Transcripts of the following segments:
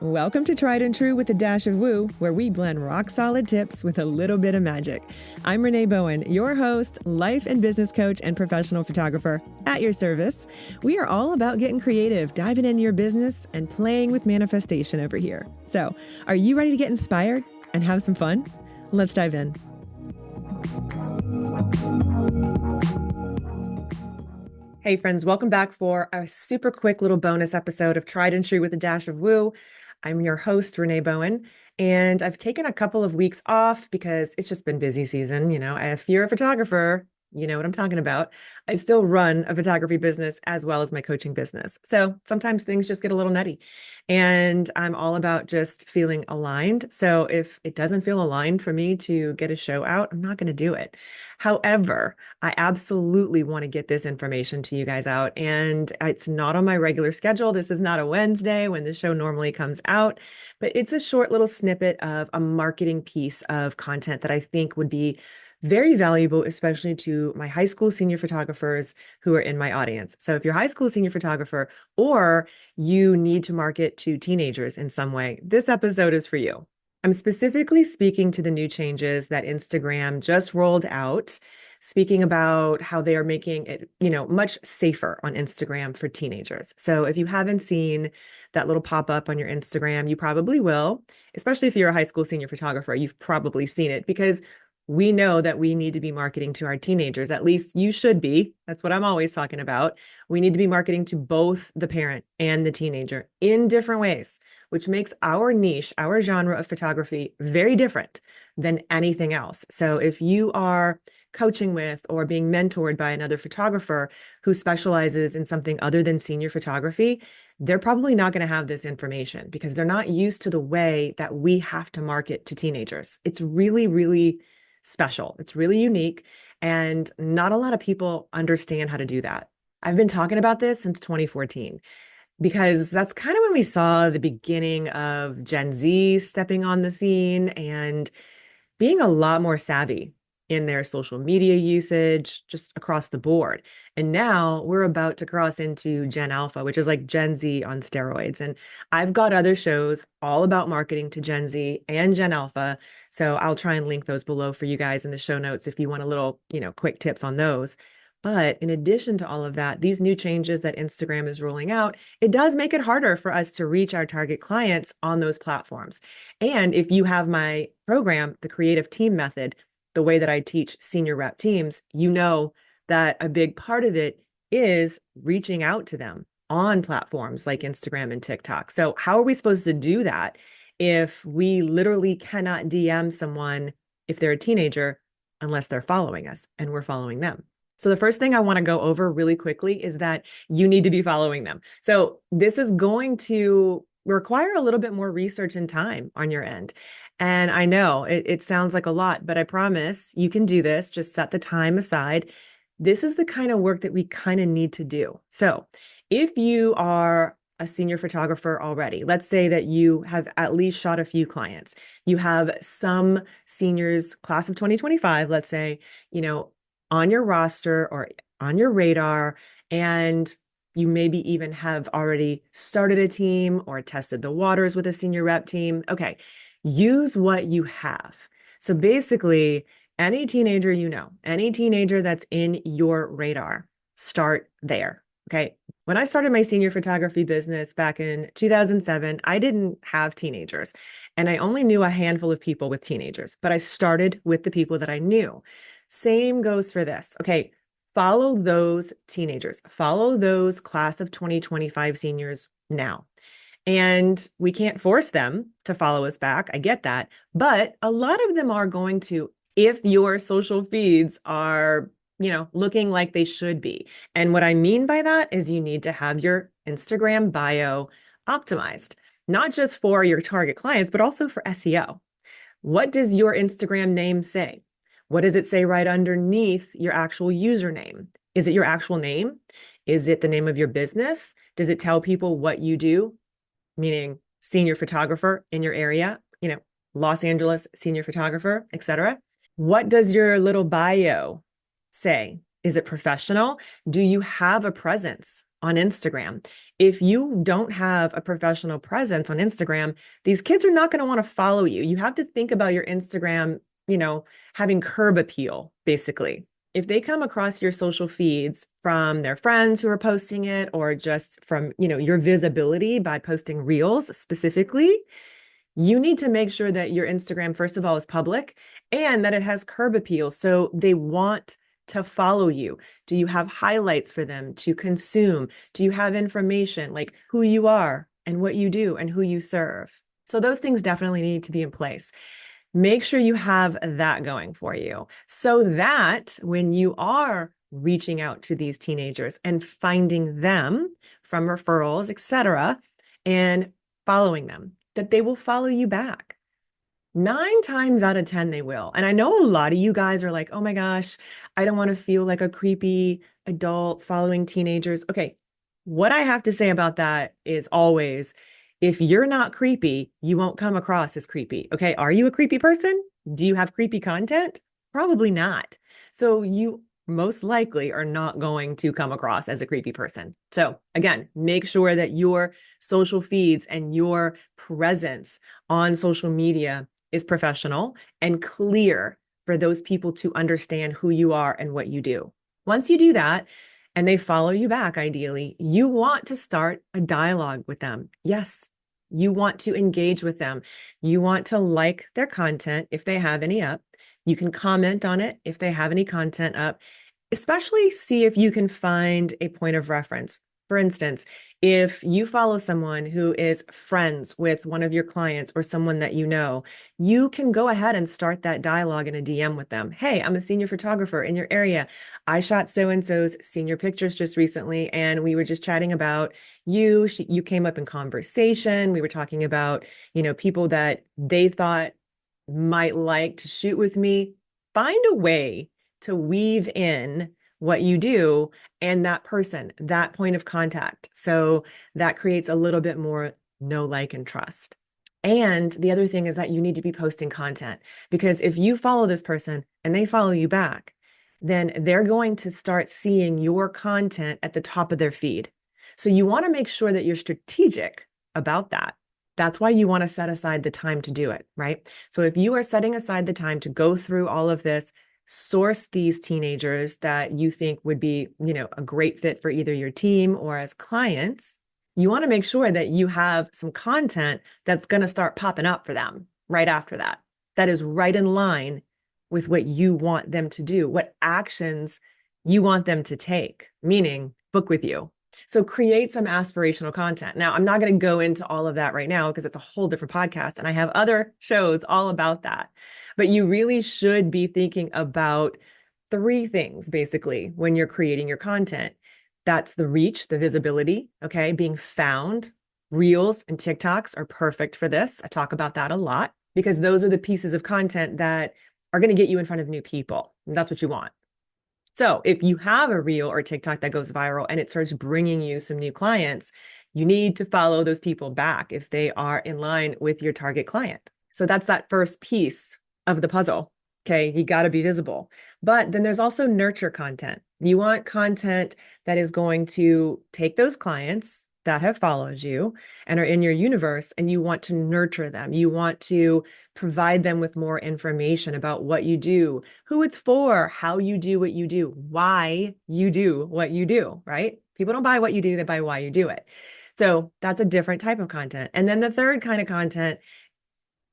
Welcome to Tried and True with a Dash of Woo, where we blend rock solid tips with a little bit of magic. I'm Renee Bowen, your host, life and business coach, and professional photographer at your service. We are all about getting creative, diving into your business, and playing with manifestation over here. So, are you ready to get inspired and have some fun? Let's dive in. Hey friends, welcome back for a super quick little bonus episode of Tried and True with a Dash of Woo. I'm your host, Renee Bowen, and I've taken a couple of weeks off because it's just been busy season. If you're a photographer, you know what I'm talking about. I still run a photography business as well as my coaching business. So sometimes things just get a little nutty, and I'm all about just feeling aligned. So if it doesn't feel aligned for me to get a show out, I'm not going to do it. However, I absolutely want to get this information to you guys out, and it's not on my regular schedule. This is not a Wednesday when the show normally comes out, but it's a short little snippet of a marketing piece of content that I think would be very valuable, especially to my high school senior photographers who are in my audience. So if you're a high school senior photographer or you need to market to teenagers in some way, this episode is for you. I'm specifically speaking to the new changes that Instagram just rolled out, speaking about how they are making it, much safer on Instagram for teenagers. So if you haven't seen that little pop-up on your Instagram, you probably will, especially if you're a high school senior photographer, you've probably seen it because we know that we need to be marketing to our teenagers. At least you should be. That's what I'm always talking about. We need to be marketing to both the parent and the teenager in different ways, which makes our niche, our genre of photography very different than anything else. So if you are coaching with or being mentored by another photographer who specializes in something other than senior photography, they're probably not going to have this information because they're not used to the way that we have to market to teenagers. It's really, really special. It's really unique, and not a lot of people understand how to do that. I've been talking about this since 2014 because that's kind of when we saw the beginning of Gen Z stepping on the scene and being a lot more savvy in their social media usage, just across the board. And now we're about to cross into Gen Alpha, which is like Gen Z on steroids. And I've got other shows all about marketing to Gen Z and Gen Alpha. So I'll try and link those below for you guys in the show notes if you want a little, quick tips on those. But in addition to all of that, these new changes that Instagram is rolling out, it does make it harder for us to reach our target clients on those platforms. And if you have my program, the Creative Team Method, the way that I teach senior rep teams, you know that a big part of it is reaching out to them on platforms like Instagram and TikTok. So how are we supposed to do that if we literally cannot DM someone if they're a teenager unless they're following us and we're following them? So the first thing I want to go over really quickly is that you need to be following them. So this is going to require a little bit more research and time on your end. And I know it sounds like a lot, but I promise you can do this. Just set the time aside. This is the kind of work that we kind of need to do. So if you are a senior photographer already, let's say that you have at least shot a few clients, you have some seniors, class of 2025, let's say, on your roster or on your radar, and you maybe even have already started a team or tested the waters with a senior rep team. Okay, use what you have. So basically, any teenager any teenager that's in your radar, start there. Okay. When I started my senior photography business back in 2007, I didn't have teenagers, and I only knew a handful of people with teenagers, but I started with the people that I knew. Same goes for this. Okay. Follow those teenagers, follow those class of 2025 seniors now. And we can't force them to follow us back. I get that. But a lot of them are going to, if your social feeds are, looking like they should be. And what I mean by that is you need to have your Instagram bio optimized, not just for your target clients, but also for SEO. What does your Instagram name say? What does it say right underneath your actual username? Is it your actual name? Is it the name of your business? Does it tell people what you do? Meaning senior photographer in your area, Los Angeles senior photographer, etc. What does your little bio say? Is it professional? Do you have a presence on Instagram? If you don't have a professional presence on Instagram, these kids are not going to want to follow you. You have to think about your Instagram, having curb appeal, basically. If they come across your social feeds from their friends who are posting it or just from, your visibility by posting reels specifically, you need to make sure that your Instagram, first of all, is public and that it has curb appeal. So they want to follow you. Do you have highlights for them to consume? Do you have information like who you are and what you do and who you serve? So those things definitely need to be in place. Make sure you have that going for you so that when you are reaching out to these teenagers and finding them from referrals, etc., and following them, that they will follow you back. 9 times out of 10, they will. And I know a lot of you guys are like, oh my gosh, I don't want to feel like a creepy adult following teenagers. Okay. What I have to say about that is always, if you're not creepy, you won't come across as creepy. Okay. Are you a creepy person? Do you have creepy content? Probably not. So you most likely are not going to come across as a creepy person. So again, make sure that your social feeds and your presence on social media is professional and clear for those people to understand who you are and what you do. Once you do that, and they follow you back, ideally, you want to start a dialogue with them. Yes, you want to engage with them. You want to like their content if they have any up. You can comment on it if they have any content up, especially see if you can find a point of reference. For instance, if you follow someone who is friends with one of your clients or someone that you can go ahead and start that dialogue in a DM with them. Hey, I'm a senior photographer in your area. I shot so-and-so's senior pictures just recently, and we were just chatting about you. You came up in conversation. We were talking about, people that they thought might like to shoot with me. Find a way to weave in what you do and that person, that point of contact. So that creates a little bit more know, like, and trust. And the other thing is that you need to be posting content, because if you follow this person and they follow you back, then they're going to start seeing your content at the top of their feed. So you want to make sure that you're strategic about that. That's why you want to set aside the time to do it, right? So if you are setting aside the time to go through all of this, source these teenagers that you think would be, a great fit for either your team or as clients, you want to make sure that you have some content that's going to start popping up for them right after that. That is right in line with what you want them to do, what actions you want them to take, meaning book with you. So create some aspirational content. Now, I'm not going to go into all of that right now because it's a whole different podcast, and I have other shows all about that. But you really should be thinking about 3 things, basically, when you're creating your content. That's the reach, the visibility, okay, being found. Reels and TikToks are perfect for this. I talk about that a lot because those are the pieces of content that are going to get you in front of new people. And that's what you want. So if you have a reel or TikTok that goes viral and it starts bringing you some new clients, you need to follow those people back if they are in line with your target client. So that's that first piece of the puzzle. Okay, you got to be visible. But then there's also nurture content. You want content that is going to take those clients that have followed you and are in your universe, and you want to nurture them. You want to provide them with more information about what you do, who it's for, how you do what you do, why you do what you do, right? People don't buy what you do, they buy why you do it. So that's a different type of content. And then the third kind of content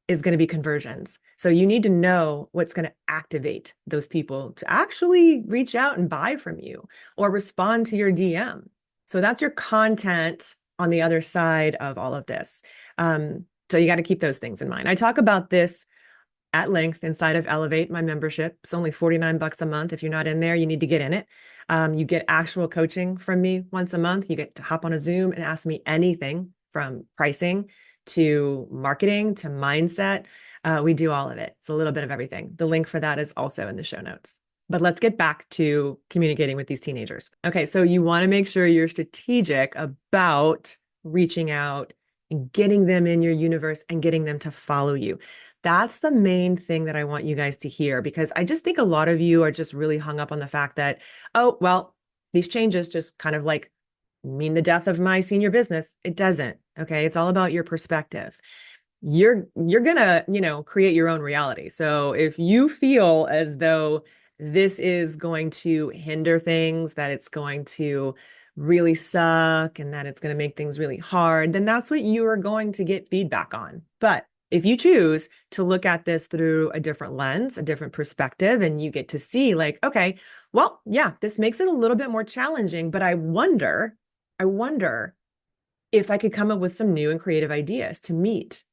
is going to be conversions. So you need to know what's going to activate those people to actually reach out and buy from you or respond to your DM. So that's your content on the other side of all of this. So you got to keep those things in mind. I talk about this at length inside of Elevate, my membership. It's only $49 a month. If you're not in there, you need to get in it. You get actual coaching from me once a month. You get to hop on a Zoom and ask me anything from pricing to marketing to mindset. We do all of it. It's a little bit of everything. The link for that is also in the show notes. But let's get back to communicating with these teenagers. Okay, so you want to make sure you're strategic about reaching out and getting them in your universe and getting them to follow you. That's the main thing that I want you guys to hear, because I just think a lot of you are just really hung up on the fact that, oh, well, these changes just kind of like mean the death of my senior business. It doesn't. Okay. It's all about your perspective. You're gonna, create your own reality. So if you feel as though this is going to hinder things, that it's going to really suck and that it's going to make things really hard, then that's what you are going to get feedback on. But if you choose to look at this through a different lens, a different perspective, and you get to see like, okay, well, yeah, this makes it a little bit more challenging, but I wonder if I could come up with some new and creative ideas to meet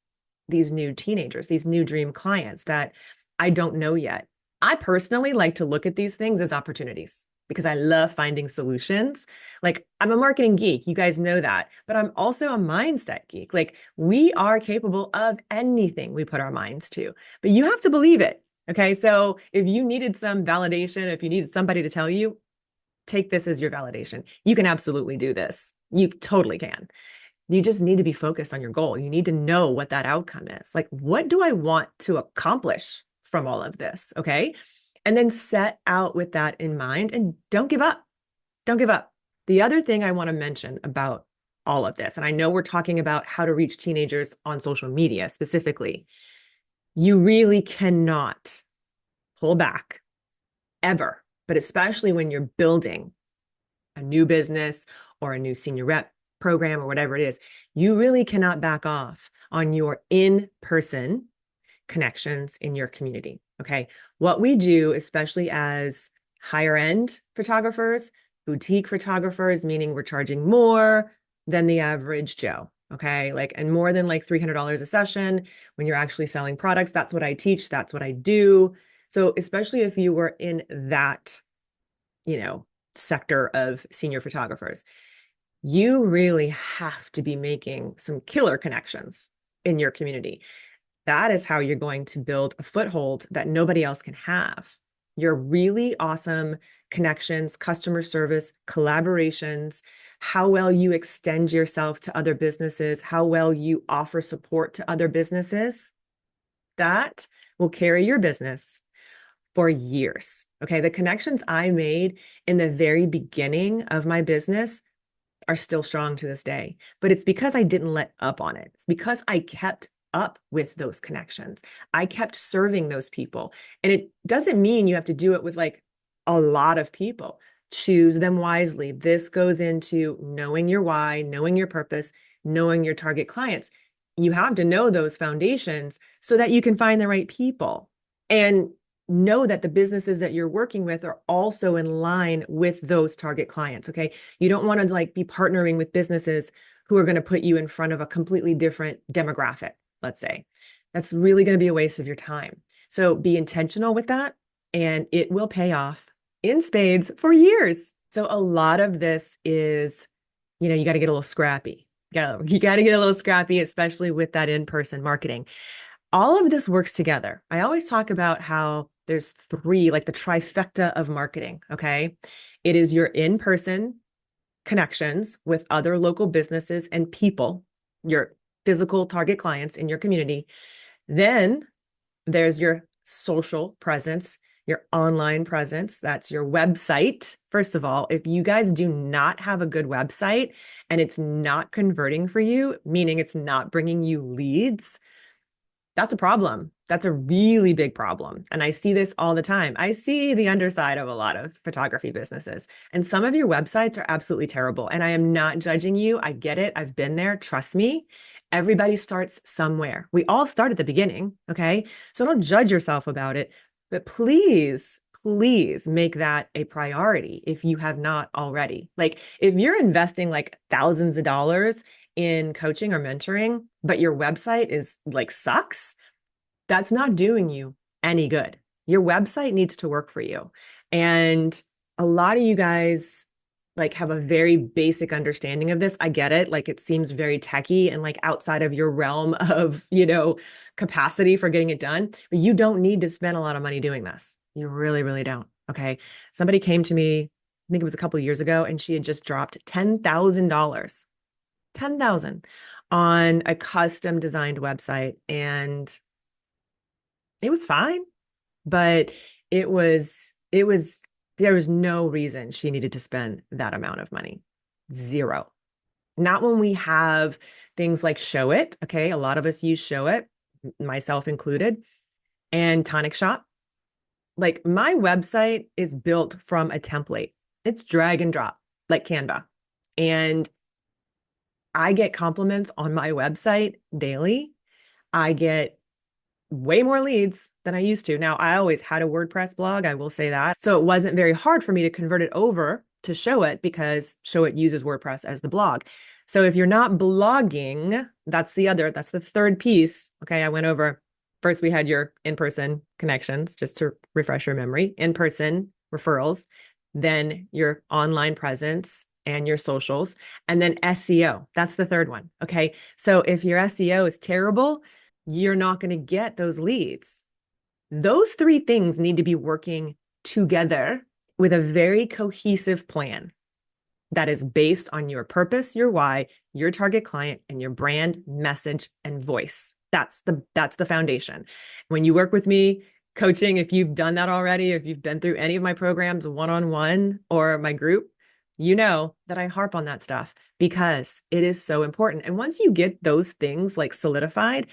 these new teenagers, these new dream clients that I don't know yet. I personally like to look at these things as opportunities because I love finding solutions. Like, I'm a marketing geek, you guys know that, but I'm also a mindset geek. Like, we are capable of anything we put our minds to, but you have to believe it. Okay. So if you needed some validation, if you needed somebody to tell you, take this as your validation. You can absolutely do this. You totally can. You just need to be focused on your goal. You need to know what that outcome is. Like, what do I want to accomplish from all of this? Okay. And then set out with that in mind and don't give up. Don't give up. The other thing I want to mention about all of this, and I know we're talking about how to reach teenagers on social media specifically, you really cannot pull back ever, but especially when you're building a new business or a new senior rep program or whatever it is, you really cannot back off on your in-person connections in your community. Okay. What we do, especially as higher end photographers, boutique photographers, meaning we're charging more than the average Joe. Okay. Like, and more than like $300 a session when you're actually selling products. That's what I teach. That's what I do. So, especially if you were in that, sector of senior photographers, you really have to be making some killer connections in your community. That is how you're going to build a foothold that nobody else can have. Your really awesome connections, customer service, collaborations, how well you extend yourself to other businesses, how well you offer support to other businesses, that will carry your business for years. Okay. The connections I made in the very beginning of my business are still strong to this day, but it's because I didn't let up on it. It's because I kept up with those connections. I kept serving those people. And it doesn't mean you have to do it with like a lot of people. Choose them wisely. This goes into knowing your why, knowing your purpose, knowing your target clients. You have to know those foundations so that you can find the right people. And know that the businesses that you're working with are also in line with those target clients. Okay. You don't want to like be partnering with businesses who are going to put you in front of a completely different demographic, let's say. That's really going to be a waste of your time. So be intentional with that, and it will pay off in spades for years. So a lot of this is, you got to get a little scrappy. You got to get a little scrappy, especially with that in-person marketing. All of this works together. I always talk about how there's three, like the trifecta of marketing. Okay. It is your in-person connections with other local businesses and people, your physical target clients in your community. Then there's your social presence, your online presence. That's your website. First of all, if you guys do not have a good website and it's not converting for you, meaning it's not bringing you leads, that's a problem. That's a really big problem. And I see this all the time. I see the underside of a lot of photography businesses. And some of your websites are absolutely terrible. And I am not judging you. I get it. I've been there. Trust me. Everybody starts somewhere. We all start at the beginning. Okay. So don't judge yourself about it. But please, please make that a priority if you have not already. Like, if you're investing like thousands of dollars in coaching or mentoring, but your website is like sucks, that's not doing you any good. Your website needs to work for you. And a lot of you guys like have a very basic understanding of this. I get it. Like, it seems very techy and like outside of your realm of, capacity for getting it done, but you don't need to spend a lot of money doing this. You really, really don't. Okay. Somebody came to me, I think it was a couple of years ago, and she had just dropped $10,000 $10,000 on a custom designed website. And it was fine, but it was there was no reason she needed to spend that amount of money. Zero. Not when we have things like Showit. Okay. A lot of us use Showit, myself included, and Tonic Shop. Like my website is built from a template. It's drag and drop like Canva. And I get compliments on my website daily. I get way more leads than I used to. Now, I always had a WordPress blog, I will say that. So it wasn't very hard for me to convert it over to Showit because Showit uses WordPress as the blog. So if you're not blogging, that's the third piece. Okay, I went over first, we had your in-person connections, just to refresh your memory, in-person referrals, then your online presence and your socials, and then SEO. That's the third one. Okay. So if your SEO is terrible, you're not going to get those leads. Those three things need to be working together with a very cohesive plan that is based on your purpose, your why, your target client, and your brand, message, and voice. That's the foundation. When you work with me coaching, if you've done that already, if you've been through any of my programs one-on-one or my group, you know that I harp on that stuff because it is so important. And once you get those things like solidified,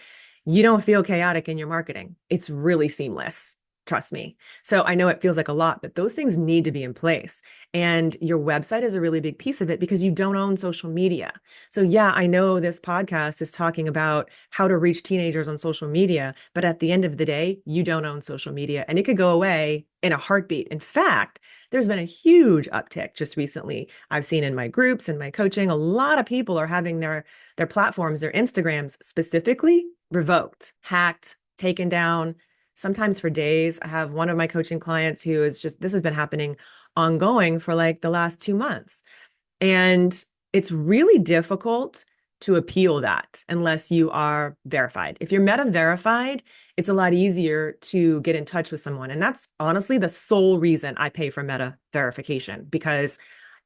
you don't feel chaotic in your marketing. It's really seamless. Trust me. So I know it feels like a lot, but those things need to be in place. And your website is a really big piece of it because you don't own social media. So yeah, I know this podcast is talking about how to reach teenagers on social media, but at the end of the day, you don't own social media and it could go away in a heartbeat. In fact, there's been a huge uptick just recently. I've seen in my groups and my coaching, a lot of people are having their platforms, their Instagrams specifically revoked, hacked, taken down, sometimes for days. I have one of my coaching clients who is just, this has been happening ongoing for like the last 2 months. And it's really difficult to appeal that unless you are verified. If you're Meta verified, it's a lot easier to get in touch with someone. And that's honestly the sole reason I pay for Meta verification, because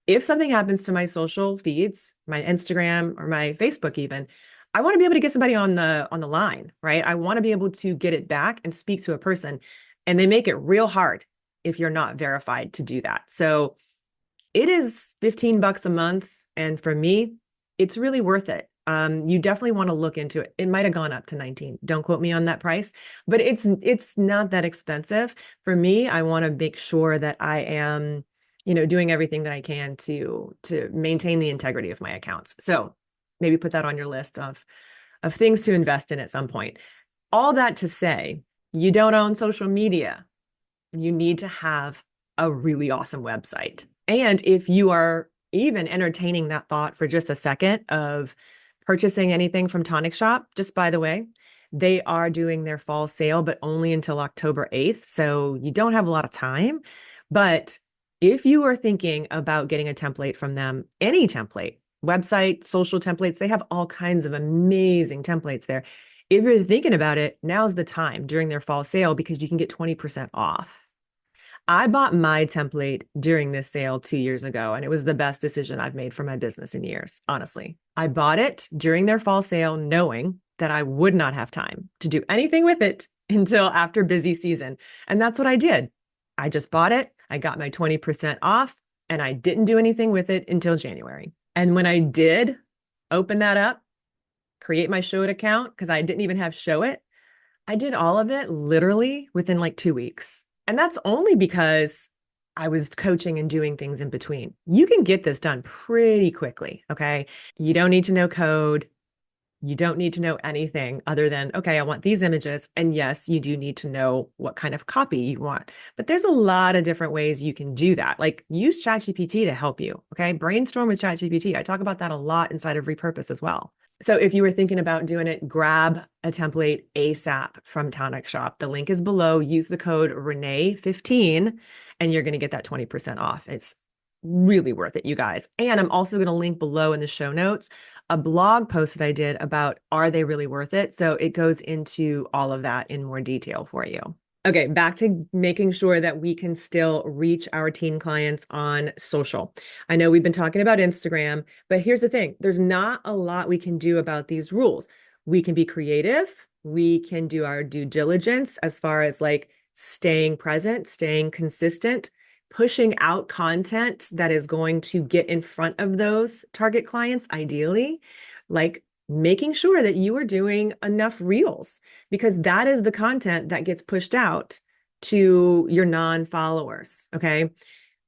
if something happens to my social feeds, my Instagram or my Facebook even, I want to be able to get somebody on the line, right? I want to be able to get it back and speak to a person. And they make it real hard if you're not verified to do that. So it is $15 a month. And for me, it's really worth it. You definitely want to look into it. It might have gone up to 19. Don't quote me on that price, but it's not that expensive. For me, I want to make sure that I am, doing everything that I can to maintain the integrity of my accounts. So maybe put that on your list of things to invest in at some point. All that to say, you don't own social media. You need to have a really awesome website. And if you are even entertaining that thought for just a second of purchasing anything from Tonic Shop, just by the way, they are doing their fall sale, but only until October 8th. So you don't have a lot of time. But if you are thinking about getting a template from them, any template, website, social templates, they have all kinds of amazing templates there. If you're thinking about it, now's the time during their fall sale because you can get 20% off. I bought my template during this sale 2 years ago, and it was the best decision I've made for my business in years, honestly. I bought it during their fall sale, knowing that I would not have time to do anything with it until after busy season. And that's what I did. I just bought it. I got my 20% off, and I didn't do anything with it until January. And when I did open that up, create my Showit account, because I didn't even have Showit, I did all of it literally within like 2 weeks. And that's only because I was coaching and doing things in between. You can get this done pretty quickly. Okay. You don't need to know code. You don't need to know anything other than, okay, I want these images. And yes, you do need to know what kind of copy you want. But there's a lot of different ways you can do that. Like use ChatGPT to help you. Okay. Brainstorm with ChatGPT. I talk about that a lot inside of Repurpose as well. So if you were thinking about doing it, grab a template ASAP from Tonic Shop. The link is below. Use the code Renee15 and you're going to get that 20% off. It's really worth it, you guys. And I'm also going to link below in the show notes a blog post that I did about are they really worth it? So it goes into all of that in more detail for you. Okay, back to making sure that we can still reach our teen clients on social. I know we've been talking about Instagram, but here's the thing, there's not a lot we can do about these rules. We can be creative, we can do our due diligence as far as like staying present, staying consistent, pushing out content that is going to get in front of those target clients, ideally, like making sure that you are doing enough reels, because that is the content that gets pushed out to your non-followers. Okay.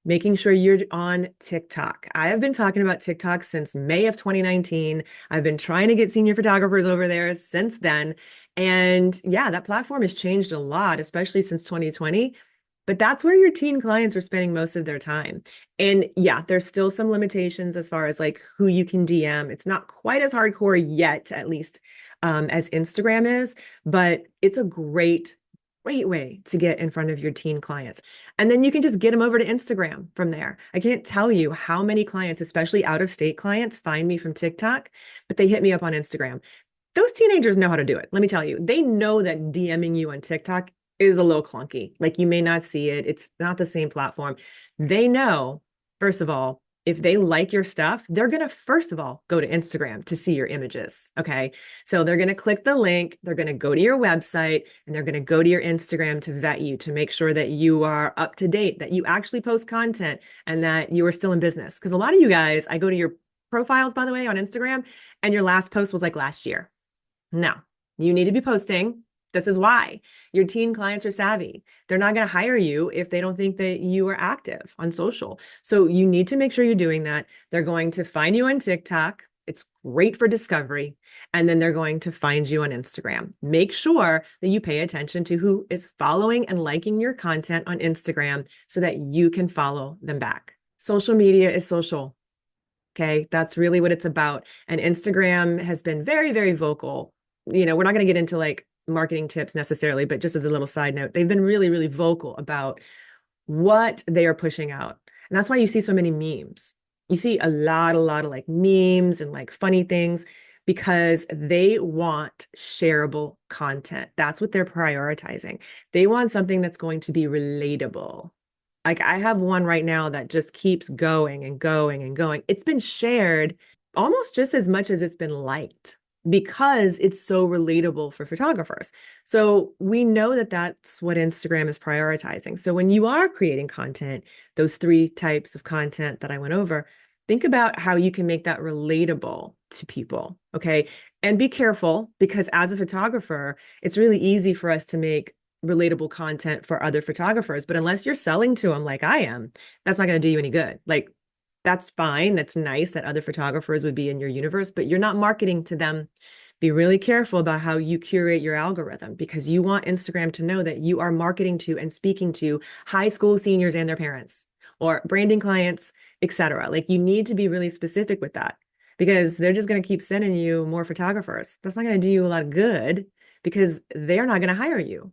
Making sure you're on TikTok. I have been talking about TikTok since May of 2019. I've been trying to get senior photographers over there since then. And yeah, that platform has changed a lot, especially since 2020. But that's where your teen clients are spending most of their time. And yeah, there's still some limitations as far as like who you can DM. It's not quite as hardcore yet, at least as Instagram is, but it's a great way to get in front of your teen clients. And then you can just get them over to Instagram from there. I can't tell you how many clients, especially out of state clients, find me from TikTok, but they hit me up on Instagram. Those teenagers know how to do it. Let me tell you, they know that DMing you on TikTok is a little clunky. Like you may not see it. It's not the same platform. They know, first of all, if they like your stuff, they're going to, first of all, go to Instagram to see your images. Okay. So they're going to click the link, they're going to go to your website, and they're going to go to your Instagram to vet you, to make sure that you are up to date, that you actually post content, and that you are still in business. Because a lot of you guys, I go to your profiles, by the way, on Instagram, and your last post was like last year. No, you need to be posting. This is why your teen clients are savvy. They're not going to hire you if they don't think that you are active on social. So you need to make sure you're doing that. They're going to find you on TikTok. It's great for discovery. And then they're going to find you on Instagram. Make sure that you pay attention to who is following and liking your content on Instagram so that you can follow them back. Social media is social. Okay, that's really what it's about. And Instagram has been very, very vocal. We're not going to get into like marketing tips necessarily, but just as a little side note, they've been really, really vocal about what they are pushing out. And that's why you see so many memes. You see a lot of like memes and like funny things because they want shareable content. That's what they're prioritizing. They want something that's going to be relatable. Like I have one right now that just keeps going and going and going. It's been shared almost just as much as it's been liked because it's so relatable for photographers. So we know that that's what Instagram is prioritizing. So when you are creating content, those 3 types of content that I went over, think about how you can make that relatable to people. Okay. And be careful because as a photographer, it's really easy for us to make relatable content for other photographers. But unless you're selling to them like I am, that's not going to do you any good. Like that's fine. That's nice that other photographers would be in your universe, but you're not marketing to them. Be really careful about how you curate your algorithm because you want Instagram to know that you are marketing to and speaking to high school seniors and their parents or branding clients, etc. Like you need to be really specific with that because they're just going to keep sending you more photographers. That's not going to do you a lot of good because they're not going to hire you.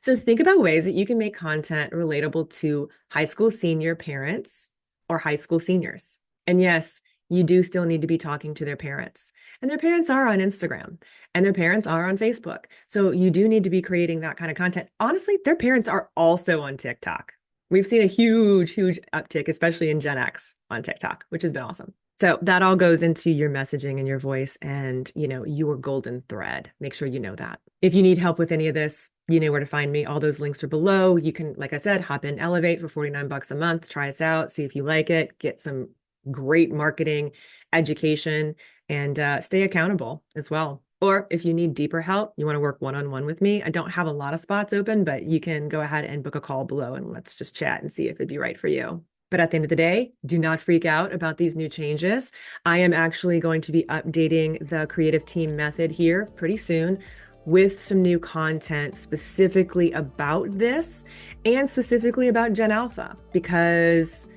So think about ways that you can make content relatable to high school senior parents or high school seniors. And yes, you do still need to be talking to their parents. And their parents are on Instagram and their parents are on Facebook. So you do need to be creating that kind of content. Honestly, their parents are also on TikTok. We've seen a huge uptick, especially in Gen X on TikTok, which has been awesome. So that all goes into your messaging and your voice and, your golden thread. Make sure you know that. If you need help with any of this, you know where to find me. All those links are below. You can, like I said, hop in Elevate for $49 a month. Try us out. See if you like it. Get some great marketing education and stay accountable as well. Or if you need deeper help, you want to work one-on-one with me. I don't have a lot of spots open, but you can go ahead and book a call below and let's just chat and see if it'd be right for you. But at the end of the day, do not freak out about these new changes. I am actually going to be updating the creative team method here pretty soon with some new content specifically about this and specifically about Gen Alpha because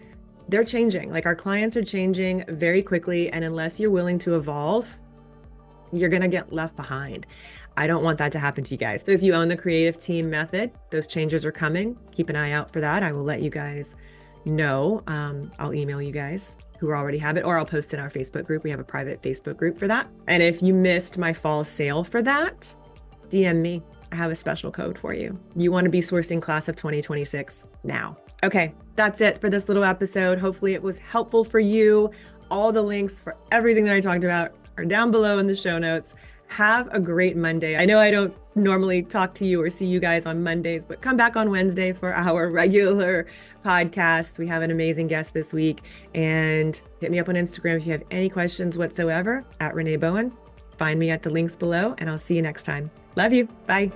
they're changing. Like our clients are changing very quickly. And unless you're willing to evolve, you're going to get left behind. I don't want that to happen to you guys. So if you own the creative team method, those changes are coming. Keep an eye out for that. I will let you guys know. I'll email you guys who already have it, or I'll post in our Facebook group. We have a private Facebook group for that. And if you missed my fall sale for that, DM me. I have a special code for you. You want to be sourcing class of 2026 now. Okay, that's it for this little episode. Hopefully it was helpful for you. All the links for everything that I talked about are down below in the show notes. Have a great Monday. I know I don't normally talk to you or see you guys on Mondays, but come back on Wednesday for our regular podcast. We have an amazing guest this week. And hit me up on Instagram if you have any questions whatsoever at Renee Bowen. Find me at the links below, and I'll see you next time. Love you. Bye.